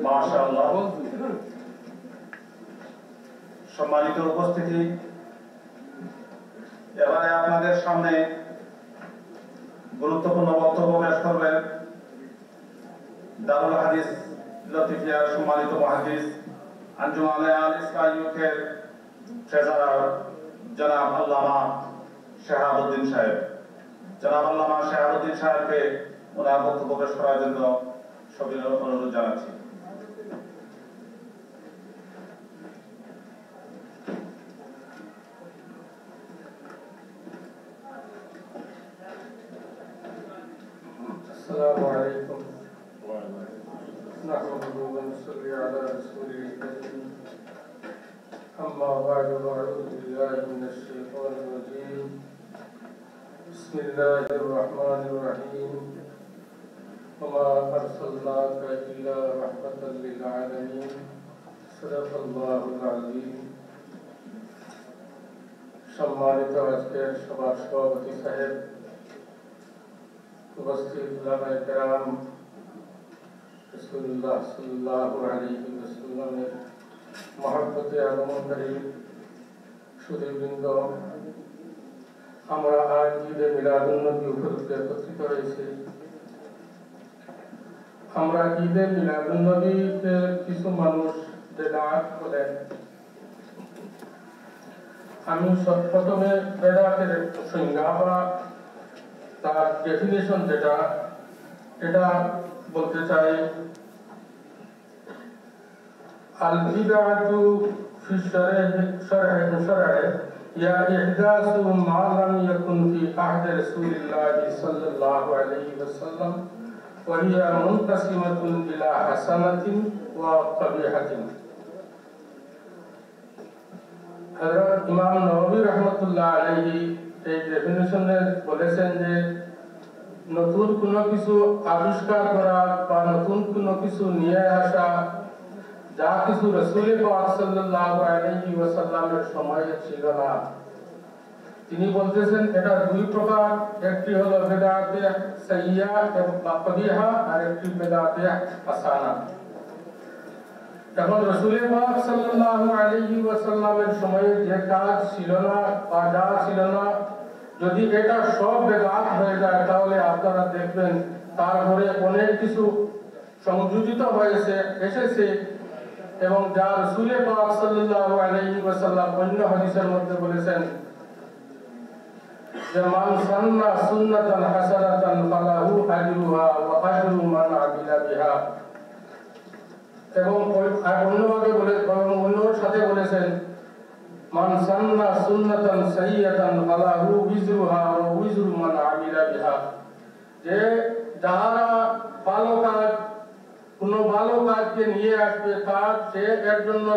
মাশাআল্লাহ। সম্মানিত উপস্থিতি, এবারে আপনাদের সামনে গুরুত্বপূর্ণ বক্তব্য পেশ করবেন দারুল হাদিস লতিফিয়ার সম্মানিত মুহাদ্দিস আঞ্জুমানে আল ইসলামিকের ট্রেজারার জনাব আল্লামা শাহাবুদ্দিন সাহেব। জনাব আল্লামা শাহাবুদ্দিন সাহেবকে ওনার বক্তব্য পেশ করার জন্য সবিনয় অনুরোধ জানাচ্ছি। السلام عليكم نحمده ونصلي على رسوله الكريم أما بعد فأعوذ بالله من الشيطان الرجيم بسم الله الرحمن الرحيم وما أرسلناك إلا رحمة للعالمين صدق الله العظيم সম্মানিত আজকের সভার সভাপতি সাহেব, উপস্থিত উলামায়ে কেরাম, রাসূলুল্লাহ সাল্লাল্লাহু আলাইহি ওয়াসাল্লামের মহব্বতে আগমনকারী সুধীবৃন্দ, আমরা আজ ঈদে মিলাদুন্নবী উপলক্ষে একত্রিত হয়েছি। আমরা ঈদে মিলাদুন্নবীতে কিছু মানুষ বেদাত বলেন। আমি প্রথমে বেদাতের সংজ্ঞা বা তার ডেফিনিশন এটা বলতে চাই। আল বিদআতু ফি শরঈ ইয়া ইহদাসু মা লাম ইয়াকুন ফি আহদি রাসূলিল্লাহ সাল্লাল্লাহু আলাইহি ওয়াসাল্লাম ওয়া হিয়া মুনকাসিমাতুন ইলা হাসানাতিন ওয়া কবিহাতিন। হযরত ইমাম নববী রাহমাতুল্লাহ আলাইহি এই ডেফিনিশনে বলেছেন যে নতুন কোনো কিছু আবিষ্কার করা বা নতুন কোনো কিছু নিয়ে আসা, যা কিছু রাসূল পাক সাল্লাল্লাহু আলাইহি ওয়াসাল্লামের সময়ে ছিল না। তিনি বলতেছেন এটা দুই প্রকার, একটি হলো বেদাতে সাইয়্যা এবং কবিহা, আর একটি বেদাতে হাসানা। এখন রাসূল পাক সাল্লাল্লাহু আলাইহি ওয়াসাল্লামের সময়ে যে কাজ ছিল না বা যা ছিল না, যদি এটা সব বেদাত হয়ে যায় তাহলে আপনারা দেখবেন তারপরে অনেক কিছু সংযোজিত হয়েছে এসেছে, এবং যা রাসূল পাক সাল্লাল্লাহু আলাইহি ওয়াসাল্লাম অন্য হাদিসের মধ্যে বলেছেন যে মান সান্না সুন্নাতান হাসানাতান ফালাহু আজরুহা ওয়া আজরু মান আমিলা বিহা। এবং অন্যভাবে অন্যর সাথে বলেছেন মান সান্না সুন্নাতান সাইয়্যাতান ফালাহু উযরুহা ওয়া উযরু মান আমিলা বিহা। যে যারা ভালো কাজ, কোনো ভালো কাজকে নিয়ে আসবে তার সে এর জন্য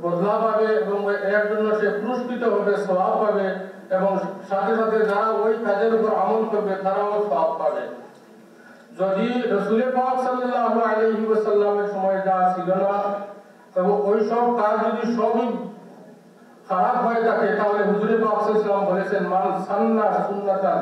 বদলা পাবে এবং এর জন্য সে পুরস্কৃত হবে, সওয়াব পাবে, এবং সাথে সাথে যারা ওই কাজের উপর আমল করবে তারাও সওয়াব পাবে। যদি রাসূল পাক সাল্লাল্লাহু আলাইহি ওয়াসাল্লামের সময় যা ছিল না এবং ওই সব কাজ যদি সবই খারাপ হয়ে থাকে তাহলে হুজুর পাক সাল্লাল্লাহু আলাইহি ওয়াসাল্লাম বলেছেন মান সান্না সুন্নাতান।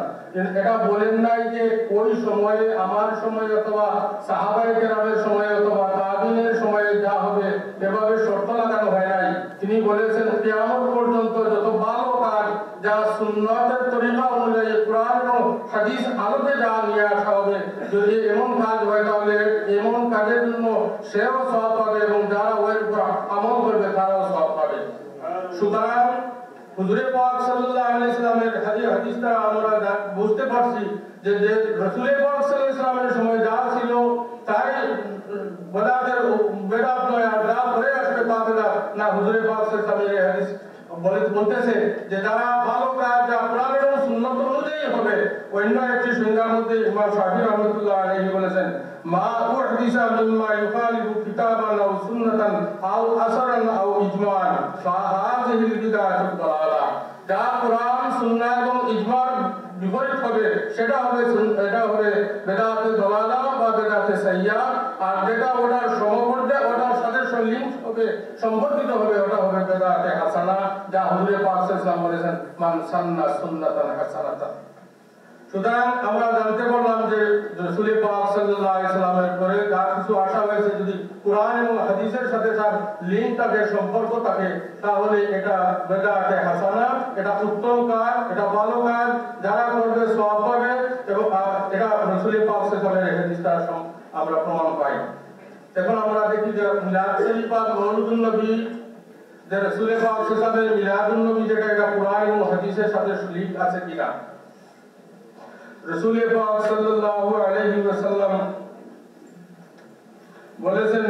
এটা বলেন নাই যে ওই সময়ে, আমার সময়ে অথবা সাহাবায়ে কেরামের সময়ে অথবা তাবিনের সময়ে যা হবে এভাবে শর্ত লাগানো হয় নাই। তিনি বলেছেন কিয়ামত পর্যন্ত যত ভালো কাজ যা সুন্নাতের তরিকা অনুযায়ী কুরআন এবং হাদিস আলোকে যা নিয়ে আসা হবে, যদি এমন কাজ হয় তাহলে এমন কাজের জন্য সেও সওয়াব পাবে এবং যারা ওর উপর আমল করবে তারাও সওয়াব পাবে। সুতরাং হুজুর পাক সাল্লাল্লাহু আলাইহি ওয়াসাল্লামের হাদিসটা আমরা বুঝতে পারছি যে রাসূল পাক সাল্লাল্লাহু আলাইহি ওয়াসাল্লামের সময় যা ছিল তাই বেদাত নয়, আর যা পরে আসবে তা বেদাত না। হুজুর পাক সাল্লাল্লাহু আলাইহি ওয়াসাল্লামের হাদিস বলতেছে যে যারা ভালো কাজ যা কোরআন এবং সুন্নাত অনুযায়ী হবে। অন্য একটি সংজ্ঞার মধ্যে ইমাম শাফিঈ রাহমাতুল্লাহ আলাইহি বলেছেন মা উহদিসা মিম্মা ইউখালিফু কিতাবান আও সুন্নাতান আও আসরান আও ইজমান ফাহাযিহিল বিদআতু দালালা। যা কোরআন, সুন্নাহ এবং ইজমার বিপরীত হবে সেটা হবে বেদাতে দালালা বা বেদাতে সাইয়্যা, আর যেটা ওটার সমপর্যায়ে ওটার সাথে লিঙ্ক হবে, সম্পর্কিত হবে, ওটা হবে বেদাতে হাসানা, যা হুজুর পাক সাল্লাল্লাহু আলাইহি ওয়াসাল্লাম বলেছেন মান সান্না সুন্নাতান হাসানাতান। সুতরাং আমরা জানতে পারলাম যে রাসূল পাক সাল্লাল্লাহু আলাইহি ওয়াসাল্লামের পরে যা কিছু আশা হয়েছে যদি কুরআন এবং হাদিসের সাথে তার লিঙ্ক থাকে, সম্পর্ক থাকে, তাহলে এটা বেদাতে হাসানা, এটা উত্তম কাজ, এটা ভালো কাজ, যারা করবে সওয়াব পাবে এবং এটা রাসূল পাক সাল্লাল্লাহু আলাইহি ওয়াসাল্লামের হাদিস দ্বারা আমরা প্রমাণ পাই। এখন আমরা দেখি যে মিলাদ শরীফ বা মওলুদুন নবী, যে রাসূল পাক সাল্লাল্লাহু আলাইহি ওয়াসাল্লামের মিলাদুন নবী যেটা, এটা কুরআন এবং হাদিসের সাথে লিঙ্ক আছে কিনা। রাসূল পাক সাল্লাল্লাহু আলাইহি ওয়াসাল্লাম বলেছেন,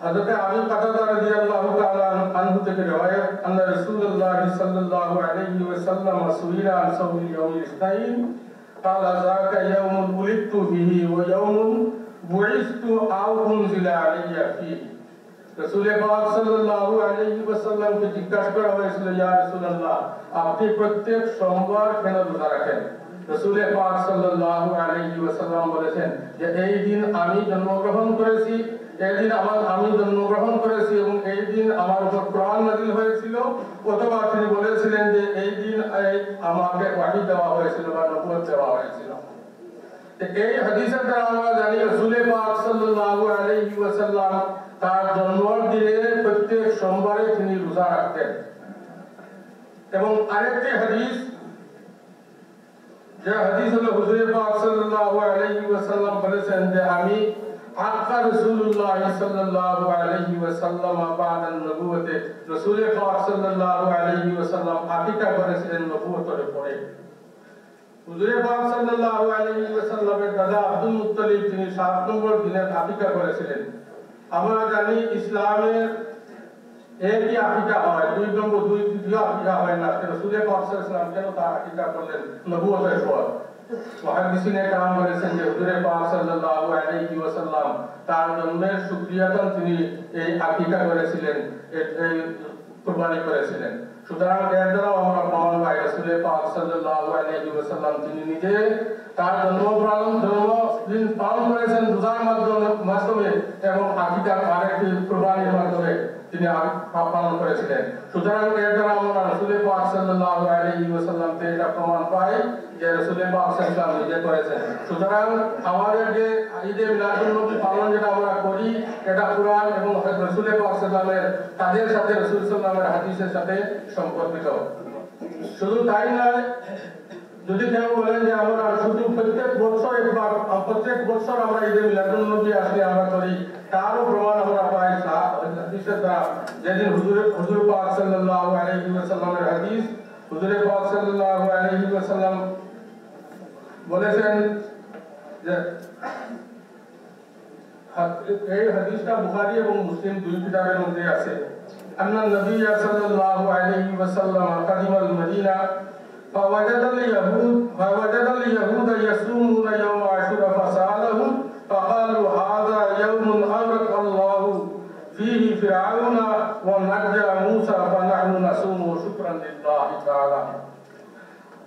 হযরত আবু কাতাদা রাদিয়াল্লাহু তাআলা আনহু থেকে riwayat আন্না রাসূলুল্লাহ সাল্লাল্লাহু আলাইহি ওয়াসাল্লাম সুইলা আন সাওমিল ইয়াউমিল ইসনাইন ক্বালা যাকা ইয়াউমুন উলিদতু বিহি ওয়া ইয়াউমুন বুইসতু আও উনজিলা আলাইয়া ফীহি। রাসূল পাক সাল্লাল্লাহু আলাইহি ওয়াসাল্লাম কে জিজ্ঞাসা করা হয়েছিল, ইয়া রাসূলুল্লাহ, আপনি প্রত্যেক সোমবার কেন রোজা রাখেন? রাসূল পাক সাল্লাল্লাহু আলাইহি ওয়াসাল্লাম বলেছেন যে এই দিন আমি জন্মগ্রহণ করেছি, এই দিন আমি জন্মগ্রহণ করেছি এবং এই দিন আমার উপর কোরআন নাযিল হয়েছিল, অথবা তিনি বলেছিলেন যে এই দিন আমাকে ওহী দেওয়া হয়েছিল বা নবুয়ত দেওয়া হয়েছিল। এই হাদিসের দ্বারা আমরা জানি রাসূল পাক সাল্লাল্লাহু আলাইহি ওয়াসাল্লাম তার জন্মদিনে প্রত্যেক সোমবারে তিনি রোজা রাখতেন। এবং আরেকটি হাদিস, যে হাদিস হলো হুজুর পাক সাল্লাল্লাহু আলাইহি ওয়াসাল্লাম বলেছেন যে আমি আকা রাসূলুল্লাহ সাল্লাল্লাহু আলাইহি ওয়াসাল্লাম বা'দান নবুয়তে, রাসূল পাক সাল্লাল্লাহু আলাইহি ওয়াসাল্লাম আকিকা করেছিলেন নবুয়তের পরে। হুজুর পাক সাল্লাল্লাহু আলাইহি ওয়াসাল্লামের দাদা আব্দুল মুত্তালিব তিনি 7 নম্বর দিনে আকিকা করেছিলেন। আমরা জানি ইসলামের একই আকিকা হয়, দুই নম্বর দুই আকিকা হয় না। রাসূল পাক সাল্লাল্লাহু আলাইহি ওয়াসাল্লাম কেন তার আকিকা করলেন নবুয়তের পর? মুহাদ্দিসিনে কেরাম বলেছেন যে হুজুর পাক সাল্লাল্লাহু আলাইহি ওয়াসাল্লাম তার জন্মের শুকরিয়াতন তিনি এই আকিকা করেছিলেন, এই কুরবানি করেছিলেন। সুতরাং এর দ্বারা আমরা প্রমাণ পাই রাসূল পাক সাল্লাল্লাহু আলাইহি ওয়াসাল্লাম তিনি নিজে তার জন্মদিন পালন করেছেন রোজার মাধ্যমে এবং আকিকার আরেকটি কুরবানির মাধ্যমে তিনি পালন করেছিলেন। সুতরাং এর দ্বারা আমরা রাসূল পাক সাল্লাল্লাহু আলাইহি ওয়াসাল্লাম থেকে এটা প্রমাণ পাই যে রাসূল পাক সাল্লাল্লাহু আলাইহি ওয়াসাল্লাম নিজে করেছেন। সুতরাং আমাদের যে ঈদে মিলাদুন নবী পালন যেটা আমরা করি, এটা কুরআন এবং রাসূল পাক সাল্লাল্লাহু আলাইহি ওয়াসাল্লামের কাজের সাথে, রাসূল সাল্লাল্লাহু আলাইহি ওয়াসাল্লামের হাদিসের সাথে সম্পর্কিত। শুধু তাই নয়, যদি কেউ বলেন যে আমরা শুধু প্রত্যেক বছর আমরা ঈদে মিলাদুন নবী আসলে আমরা করি, তারও প্রমাণ আমরা পাই হাদিসের দ্বারা। যেদিন হুজুর পাক সাল্লাল্লাহু আলাইহি ওয়াসাল্লামের হাদিস, হুজুর পাক সাল্লাল্লাহু আলাইহি ওয়াসাল্লাম বলেছেন যে এই হাদিসটা বুখারী এবং মুসলিম দুই কিতাবের মধ্যে আছে। আন্না নবী সাল্লাল্লাহু আলাইহি ওয়াসাল্লাম কাদিমাল মদিনা فوجد اليهود يصومون يوم عاشوراء فسألهم فقالوا هذا يوم أغرق الله فيه فرعون ونجى موسى فنحن نصوم شكرا لله تعالى।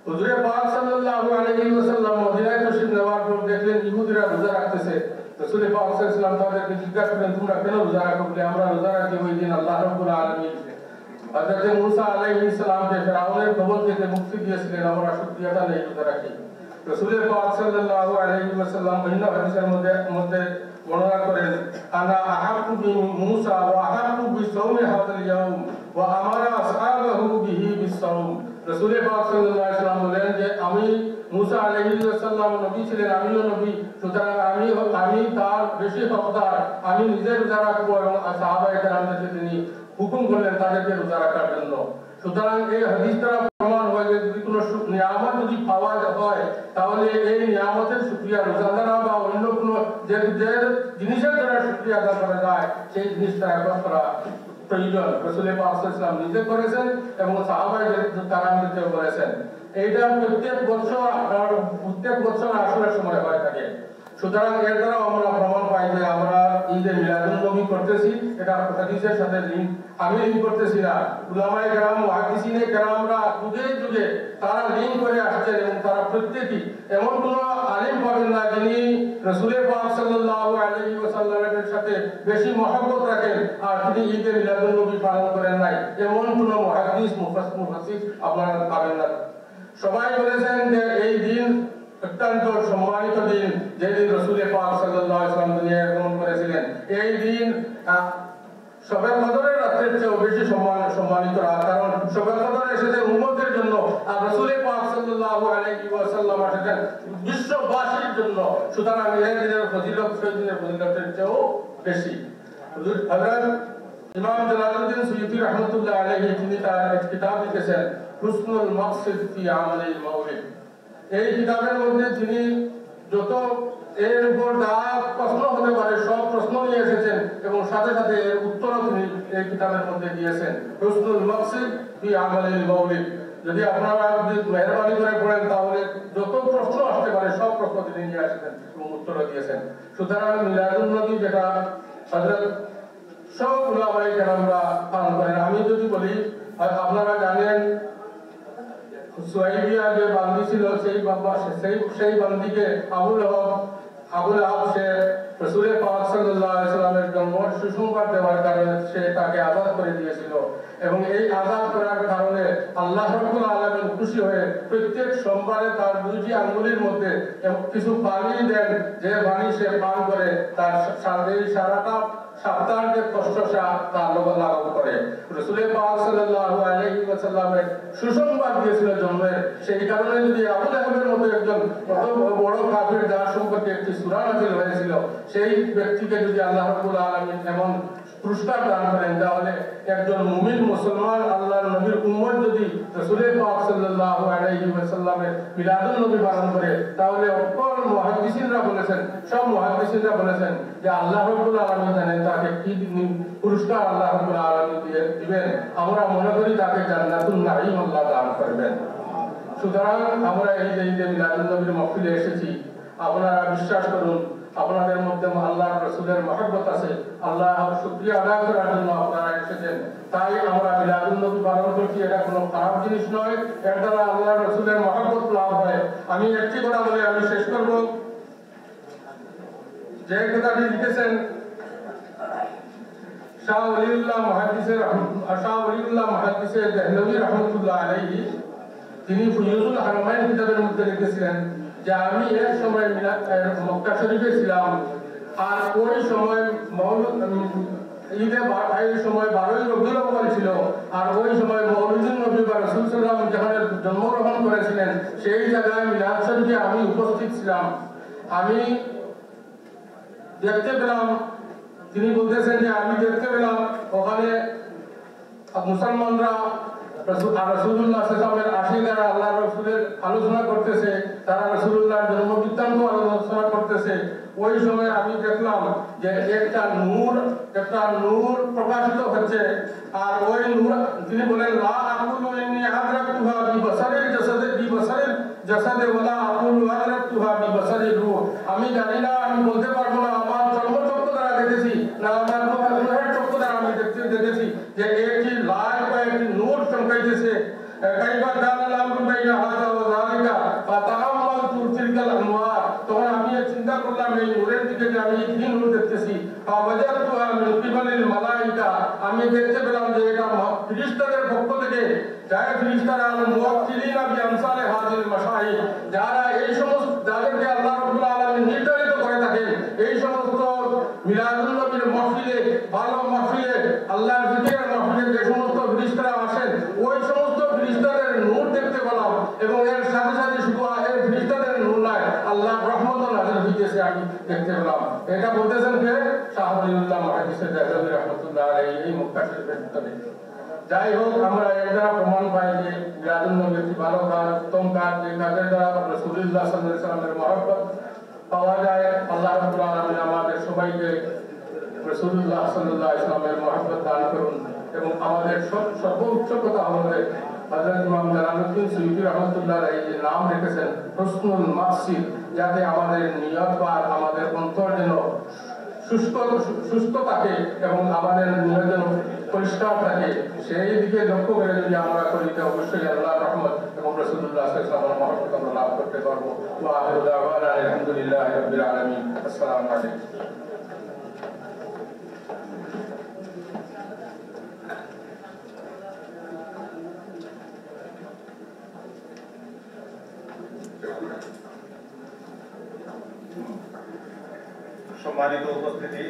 হুজুর পাক সাল্লাল্লাহু আলাইহি ওয়াসাল্লাম মদিনায় তশরিফ নেওয়ার পর দেখলেন ইহুদিরা রোজা রাখতেছে। রাসূল পাক সাল্লাল্লাহু আলাইহি ওয়াসাল্লাম তাদেরকে জিজ্ঞাসা করলেন, তোমরা কেন রোজা রাখো? বলে আমরা রোজা রাখি ওই দিন আল্লাহ রাব্বুল আলামিন হযরত মুসা আলাইহিস সালামকে ফিরআউনের কবল থেকে মুক্তি দিয়েছিলেন, আমরা শুকরিয়া আদায় করতে রাখি। রাসূল পাক সাল্লাল্লাহু আলাইহি ওয়াসাল্লাম অন্য হাদিসের মধ্যে বর্ণনা করেন, আনা আহাব্বু বি মুসা ওয়া আহাব্বু বি সাওমি হাযাল ইয়াউম ওয়া আমারা আসহাবাহু বিহি বিস-সাওম। রাসূল পাক সাল্লাল্লাহু আলাইহি ওয়াসাল্লাম বলেন যে আমি মুসা আলাইহিস সালাম নবী ছিলেন, আমিও নবী, সুতরাং আমি তার বেশি হকদার, আমি নিজে রোজা রাখবো এবং সাহাবায়ে কেরামদেরকে তিনি হুকুম করলেন তাদেরকে রোজা রাখার জন্য। সুতরাং এই হাদিস দ্বারা প্রমাণ হয় যে যদি কোনো নিয়ামত যদি পাওয়া হয়, তাহলে এই নিয়ামতের শুকরিয়া রোজা দ্বারা বা অন্য কোনো যে জিনিসের দ্বারা শুকরিয়া আদায় করা যায়, সেই জিনিসটা একবার করা প্রয়োজন। রাসূল পাক সাল্লাল্লাহু আলাইহি ওয়াসাল্লাম নিজে করেছেন এবং সাহাবায়ে কেরামদেরকেও বলেছেন। এইটা প্রত্যেক বছর আসরের সময় হয়ে থাকে। সুতরাং এর দ্বারা আমরা প্রমাণ পাই যে আমরা ঈদে মিলাদুন নবী করতেছি, এটা হাদিসের সাথে আমি লিঙ্ক করতেছি না। উলামায়ে কেরাম, মুহাদ্দিসিনে কেরামরা যুগে যুগে তারা লিঙ্ক করে আসছেন এবং তারা প্রত্যেকই এমন কোনো আলিম পাবেন না যিনি রাসূল পাক সাল্লাল্লাহু আলাইহি ওয়াসাল্লামের সাথে বেশি মহব্বত রাখেন আর তিনি ঈদে মিলাদুন নবী পালন করেন নাই, এমন কোনো মুহাদ্দিস মুফাসসির আপনারা পাবেন না। সবাই বলেছেন যে এই দিন অত্যন্ত সম্মানিত দিন, যেদিন রাসূল পাক সাল্লাল্লাহু আলাইহি ওয়াসাল্লাম দুনিয়ায় আগমন করেছিলেন। এই দিন শবে কদরের রাতের চেয়েও বেশি সম্মানিত রাত, কারণ শবে কদর এসেছে উম্মতের জন্য, আর রাসূল পাক সাল্লাল্লাহু আলাইহি ওয়াসাল্লাম এসেছেন বিশ্ববাসীর জন্য। সুতরাং এই দিনের ফজিলত সেই দিনের ফজিলতের চেয়েও বেশি। হযরত ইমাম জালালউদ্দিন সুয়ুতী রাহমাতুল্লাহ আলাইহি তিনি তার এক কিতাব লিখেছেন হুসনুল মাকসিদ ফি আমালিল মাউলিদ। এই কিতাবের মধ্যে তিনি যত এর উপর যা প্রশ্ন হতে পারে সব প্রশ্ন নিয়ে এসেছেন এবং সাথে সাথে এর উত্তরও তিনি এই কিতাবের মধ্যে দিয়েছেন হুসনুল মাকসিদ ফি আমালিল মাউলিদ। যদি আপনারা মেহরবানি করে পড়েন তাহলে যত প্রশ্ন আসতে পারে সব প্রশ্ন তিনি নিয়ে এসেছেন এবং উত্তরও দিয়েছেন। সুতরাং মিলাদুন নবী যেটা হযরত সব উলামায়ে কেরামরা পালন করেন। আমি যদি বলি, আপনারা জানেন সুহাইবিয়া যে বান্দি ছিল সেই বান্দিকে আবুল আহাব সে রাসূল পাক সাল্লাল্লাহু আলাইহি ওয়াসাল্লামের জন্ম সুসংবাদ দেওয়ার কারণে সে তাকে আযাদ করে দিয়েছিল এবং এই আযাদ করার কারণে আল্লাহ রাব্বুল আলামিন খুশি হয়ে প্রত্যেক সোমবারে তার দুইটি আঙ্গুলের মধ্যে কিছু পানি দেন, যে পানি সে পান করে তার সারাটা সপ্তাহের যে কষ্ট তার লাঘব করে। রাসূল পাক সাল্লাল্লাহু আলাইহি ওয়াসাল্লামের সুসংবাদ দিয়েছিল জন্মের, সেই কারণে যদি আবু লাহাবের মতো একজন বড় কাফির যার সম্পর্কে একটি সূরা নাযিল হয়েছিল সেই ব্যক্তিকে যদি আল্লাহ রাব্বুল আলামিন এমন পুরস্কার দান করেন, তাহলে একজন মুমিন মুসলমান আল্লাহর নবীর উম্মত যদি রাসূল পাক সাল্লাল্লাহু আলাইহি ওয়াসাল্লামের মিলাদুন নবী পালন করে, তাহলে অপর মুহাদ্দিসিনরা বলেছেন, সব মুহাদ্দিসিনরা বলেছেন যে আল্লাহ রাব্বুল আলামিন জানেন তাকে কি পুরস্কার আল্লাহ রাব্বুল আলামিন দিবেন। আমরা মনে করি তাকে জান্নাতুন নাঈম আল্লাহ দান করবেন। সুতরাং আমরা এই যে মিলাদুন নবীর মাহফিলে এসেছি, আপনারা বিশ্বাস করুন আপনাদের মধ্যে আল্লাহর রাসূলের মহব্বত আছে, আল্লাহর শুকরিয়া আদায় করার জন্য আপনারা এসেছেন। তাই আমরা মিলাদুন নবী পালন করছি, এটা কোনো খারাপ জিনিস নয়, এর দ্বারা আল্লাহর রাসূলের মহব্বত লাভ হয়। আমি একটি কথা বলে আমি শেষ করব। যে কথাটি লিখেছেন শাহ ওলিউল্লাহ মুহাদ্দিসে দেহলভী রাহমাতুল্লাহ আলাইহি, তিনি ফুয়ুজুল হারামাইন কিতাবের মধ্যে লিখেছিলেন যে আমি এক সময় মক্কা শরীফে ছিলাম, আর ওই সময় ঈদে এই সময় 12ই রবিউল আউয়াল ছিল, আর ওই সময় মওলিদুন নবী বা রাসূল সাল্লাল্লাহু আলাইহি ওয়াসাল্লাম যেখানে জন্মগ্রহণ করেছিলেন সেই জায়গায় মিলাদ শরীফে আমি উপস্থিত ছিলাম। আমি দেখতে পেলাম, তিনি বলতেছেন যে আমি দেখতে পেলাম ওখানে মুসলমানরা রাসূলুল্লাহ সাল্লাল্লাহু আলাইহি ওয়াসাল্লামের আশিকারা আল্লাহ রাসূলের আলোচনা করতেছে, তারা রাসূলুল্লাহর জন্ম বৃত্তান্ত আলোচনা করতেছে। ওই সময় আমি দেখলাম যে একটা নূর প্রকাশিত হচ্ছে, আর ওই নূর তিনি বলেন লা আকুলু ইন্নী আদরাকতুহা বিবসারিল জাসাদে ওয়ালা আকুলু আদরাকতুহা বিবসারির রূহ। আমি জানি না, আমি বলতে পারবো না আমার জন্মচক্ষু দ্বারা দেখেছি না আমার রূহের চক্ষু দ্বারা আমি দেখেছি যে একটি লাইট বা একটি নূর চমকাইতেছে। কাইফা কানাল আমরু বাইনা হাযা ওয়া যালিকা ফাতাআম্মালতু তিলকাল আনওয়ার। তখন আমি চিন্তা করলাম এই নূরের দিকে যে আমি কি নূর দেখতেছি। ফাওয়াজাতুহা মিন কিবালিল মালায়েকা, আমি দেখতে পেলাম যে এটা ফেরেশতাদের পক্ষ থেকে, যারা ফেরেশতারা আল মুওয়াক্কিলিনা বিআমসালি হাযিল মাশাইখ, যারা এই সমস্ত যাদেরকে আল্লাহ রাব্বুল আলামিন নির্ধারিত করে থাকেন এই সমস্ত মিলাদুন নবীর মাহফিলে, ভালো মাহফিলে, আল্লাহর জিকিরের মাহফিলে যে সমস্ত ফেরেশতারা আসেন ওই সমস্ত ফেরেশতাদের নূর দেখতে পেলাম এবং এর সাথে সাথে শুধু এর ফেরেশতাদের নূর নয় আল্লাহর রহমতও নাযিল হইতেছে আমি দেখতে পেলাম। এটা বলতেছেন কে? শাহ ওলিউল্লাহ মুহাদ্দিসে দেহলভী রাহমাতুল্লাহ আলাইহি এই মক্কা শরীফের ভিতরে। যাই হোক, আমরা এর দ্বারা প্রমাণ পাই যে মিলাদুন নবী একটি ভালো কাজ, উত্তম কাজ, যে কাজের দ্বারা রাসূলুল্লাহ সাল্লাল্লাহু আলাইহি ওয়াসাল্লামের মহব্বত পাওয়া যায়। আল্লাহ রাব্বুল আলামিন আমাদের সবাইকে রাসূলুল্লাহ সাল্লাল্লাহু আলাইহি ওয়াসাল্লামের মহব্বত দান করুন এবং আমাদের সর্বোচ্চ কথা হলো হযরত ইমাম জালালউদ্দিন সুয়ুতী রাহমাতুল্লাহ আলাইহি যে নাম রেখেছেন হুসনুল মাকসিদ, যাতে আমাদের নিয়ত বা আমাদের অন্তর যেন সুস্থ থাকে এবং আমাদের নিয়ত যেন পরিষ্কার থাকে, সেই দিকে লক্ষ্য করে যদি আমরা করি তাহলে অবশ্যই আল্লাহর রহমত এবং রাসূলুল্লাহ সাল্লাল্লাহু আলাইহি ওয়াসাল্লামের মহব্বত আমরা লাভ করতে পারবো। ওয়া আখিরু দাওয়ানা আলহামদুলিল্লাহি রাব্বিল আলামিন। আসসালামু আলাইকুম। সম্মানিত উপস্থিতি,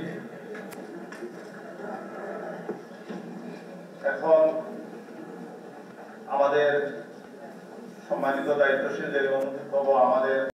এখন আমাদের সম্মানিত দায়িত্বশীল আমাদের